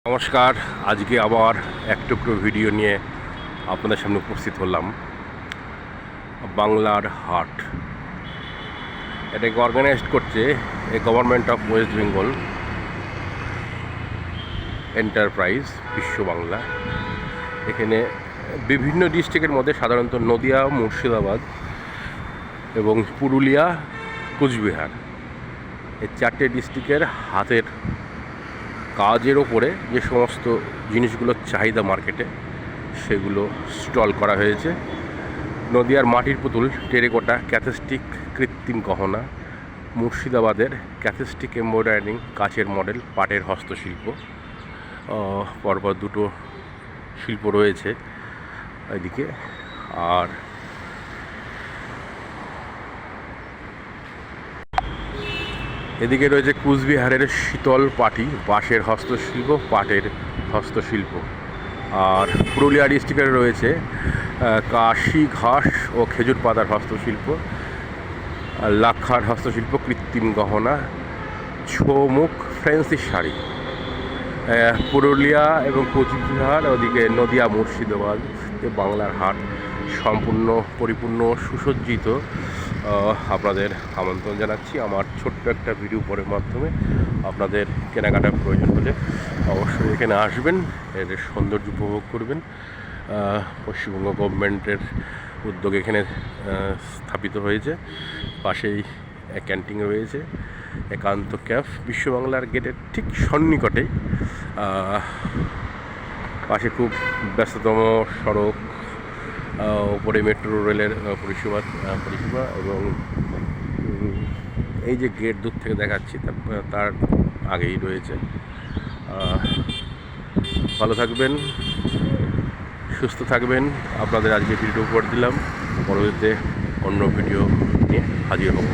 নমস্কার। আজকে আবার এক টুকরো ভিডিও নিয়ে আপনাদের সামনে উপস্থিত হলাম। বাংলার হাট এটাকে অর্গানাইজড করছে government of West Bengal enterprise বিশ্ব বাংলা। এখানে বিভিন্ন ডিস্ট্রিক্টের মধ্যে সাধারণত নদিয়া, মুর্শিদাবাদ এবং পুরুলিয়া, কোচবিহার এই চারটে ডিস্ট্রিক্টের হাতের কাজের ওপরে যে সমস্ত জিনিসগুলোর চাহিদা মার্কেটে সেগুলো স্টল করা হয়েছে। নদিয়ার মাটির পুতুল, টেরেকোটা, ক্যাথেস্টিক কৃত্রিম গহনা, মুর্শিদাবাদের ক্যাথেস্টিক এমব্রয়ডারিং, কাচের মডেল, পাটের হস্তশিল্প, পরপর দুটো শিল্প রয়েছে এদিকে। আর এদিকে রয়েছে কুচবিহারের শীতল পাটি, বাঁশের হস্তশিল্প, পাটের হস্তশিল্প। আর পুরুলিয়া ডিস্ট্রিক্টের রয়েছে কাশি ঘাস ও খেজুর পাতার হস্তশিল্প, লাক্ষার হস্তশিল্প, কৃত্রিম গহনা, ছৌমুখ, ফ্যান্সি শাড়ি। পুরুলিয়া এবং কোচবিহার, ওদিকে নদিয়া, মুর্শিদাবাদ বাংলার হাট সম্পূর্ণ পরিপূর্ণ সুসজ্জিত। আপনাদের আমন্ত্রণ জানাচ্ছি আমার ছোট্ট একটা ভিডিও পড়ার মাধ্যমে। আপনাদের কেনাকাটার প্রয়োজন হলে অবশ্যই এখানে আসবেন, এর সৌন্দর্য উপভোগ করবেন। পশ্চিমবঙ্গ গভর্নমেন্টের উদ্যোগে এখানে স্থাপিত হয়েছে। পাশেই ক্যান্টিন রয়েছে, একান্ত ক্যাফ, বিশ্ব বাংলার গেটের ঠিক সন্নিকটেই। পাশে খুব ব্যস্ততম সড়ক, ওপরে মেট্রো রেলের পরিষেবা এবং এই যে গেট দূর থেকে দেখাচ্ছি তার আগেই রয়েছে। ভালো থাকবেন, সুস্থ থাকবেন। আপনাদের আজকে ভিডিও করে দিলাম, পরবর্তীতে অন্য ভিডিও নিয়ে হাজির হব।